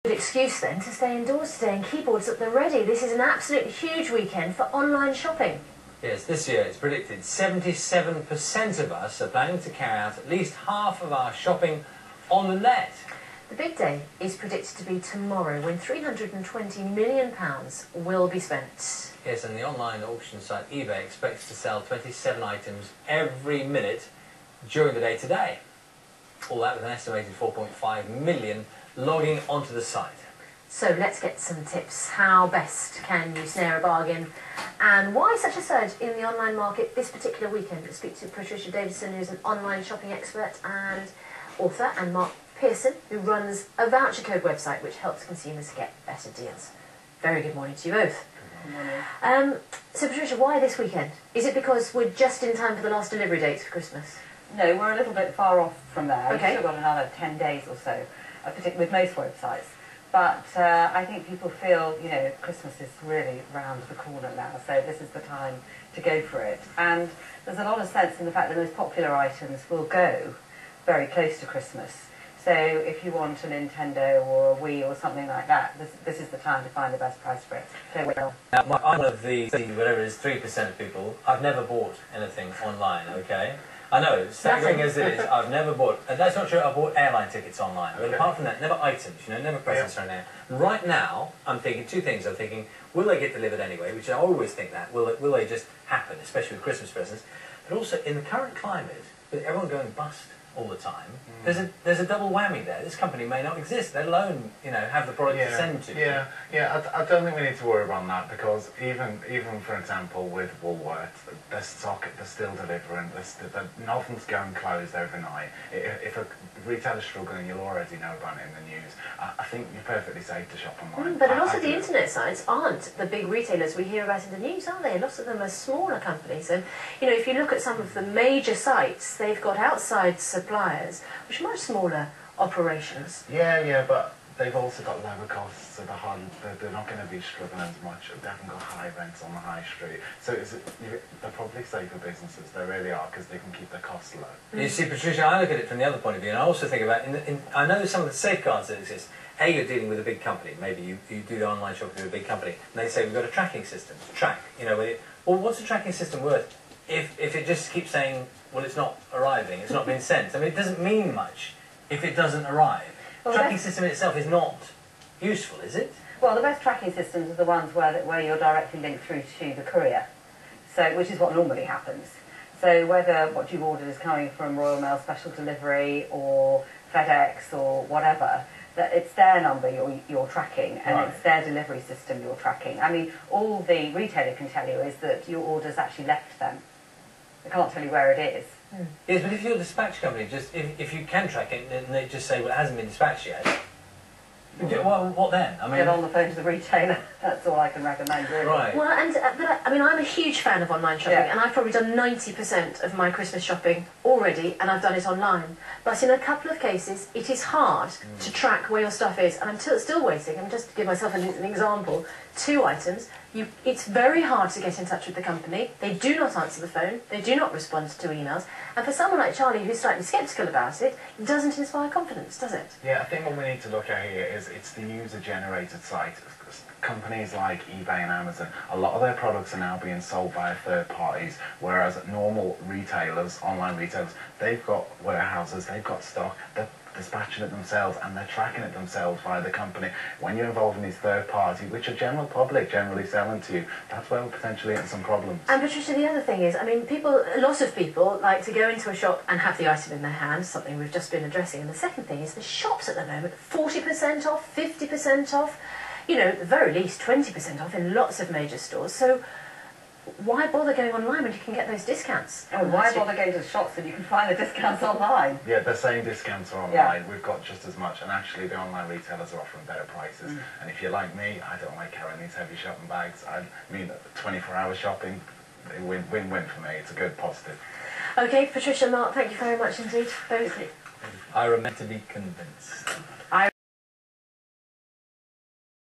Good excuse then to stay indoors today and keyboards at the ready. This is an absolutely huge weekend for online shopping. Yes, this year it's predicted 77% of us are planning to carry out at least half of our shopping on the net. The big day is predicted to be tomorrow, when £320 million will be spent. Yes, and the online auction site eBay expects to sell 27 items every minute during the day today. All that with an estimated 4.5 million logging onto the site. So let's get some tips. How best can you snare a bargain? And why such a surge in the online market this particular weekend? We'll speak to Patricia Davison, who's an online shopping expert and author, and Mark Pearson, who runs a voucher code website which helps consumers get better deals. Very good morning to you both. Good morning. So Patricia, why this weekend? Is it because we're just in time for the last delivery dates for Christmas? No, we're a little bit far off from there. Okay. We've still got another 10 days or so, particularly with most websites. But I think people feel, you know, Christmas is really round the corner now, so this is the time to go for it. And there's a lot of sense in the fact that the most popular items will go very close to Christmas. So if you want a Nintendo or a Wii or something like that, this is the time to find the best price for it. So well. Now, I'm one of the, whatever it is, 3% of people. I've never bought anything online, okay? I know, staggering as it is, I've never bought, that's not true, I've bought airline tickets online, but apart from that, never items, you know, never presents or anything. Right now, I'm thinking two things. I'm thinking, will they get delivered anyway, which I always think that, will they just happen, especially with Christmas presents, but also in the current climate, with everyone going bust all the time, there's a double whammy there. This company may not exist, let alone, you know, have the product to send to. I don't think we need to worry about that, because even for example with Woolworths, their stock, they're still delivering. Nothing's going closed overnight. If a retailer's struggling, you'll already know about it in the news. I think you're perfectly safe to shop online. But a lot of the internet sites aren't the big retailers we hear about in the news, are they? Lots of them are smaller companies, and you know, if you look at some of the major sites, they've got outside suppliers, which are much smaller operations. Yeah, but they've also got lower costs, so they're not going to be struggling as much. They haven't got high rents on the high street, so they're probably safer businesses. They really are, because they can keep their costs low. You see, Patricia, I look at it from the other point of view, and I also think about, I know some of the safeguards that exist. You're dealing with a big company. Maybe you do the online shopping with a big company, and they say we've got a tracking system to track. You know, well, what's a tracking system worth if it just keeps saying, well, it's not arriving, it's not been sent? I mean, it doesn't mean much if it doesn't arrive. Well, tracking system in itself is not useful, is it? Well, the best tracking systems are the ones where you're directly linked through to the courier, so which is what normally happens. So whether what you've ordered is coming from Royal Mail Special Delivery or FedEx or whatever, that it's their number you're tracking, and It's their delivery system you're tracking. I mean, all the retailer can tell you is that your order's actually left them. They can't tell you where it is. Yes, but if you're a dispatch company, just if you can track it, and they just say, well, it hasn't been dispatched yet, what then? I mean, get on the phone to the retailer. That's all I can recommend, really. Right. Well, and but I mean, I'm a huge fan of online shopping, and I've probably done 90% of my Christmas shopping already, and I've done it online. But in a couple of cases, it is hard to track where your stuff is, and I'm still waiting. I'm just to give myself an example. 2 items. It's very hard to get in touch with the company. They do not answer the phone. They do not respond to emails. And for someone like Charlie, who's slightly sceptical about it, it doesn't inspire confidence, does it? Yeah, I think what we need to look at here is it's the user-generated site. Companies like eBay and Amazon, a lot of their products are now being sold by third parties, whereas normal retailers, online retailers, they've got warehouses, they've got stock, they're dispatching it themselves, and they're tracking it themselves via the company. When you're involved in these third parties, which are general public generally selling to you, that's where we're potentially getting some problems. And Patricia, the other thing is, I mean, a lot of people like to go into a shop and have the item in their hand, something we've just been addressing. And the second thing is the shops at the moment, 40% off, 50% off, you know, at the very least 20% off in lots of major stores. So why bother going online when you can get those discounts? Oh, why bother going to the shops when you can find the discounts online? Yeah, they're saying discounts are online. We've got just as much, and actually the online retailers are offering better prices. And if you're like me, I don't like carrying these heavy shopping bags. I mean, 24-hour shopping, win-win for me. It's a good positive. Okay, Patricia, Mark, thank you very much indeed, both. I remain to be convinced.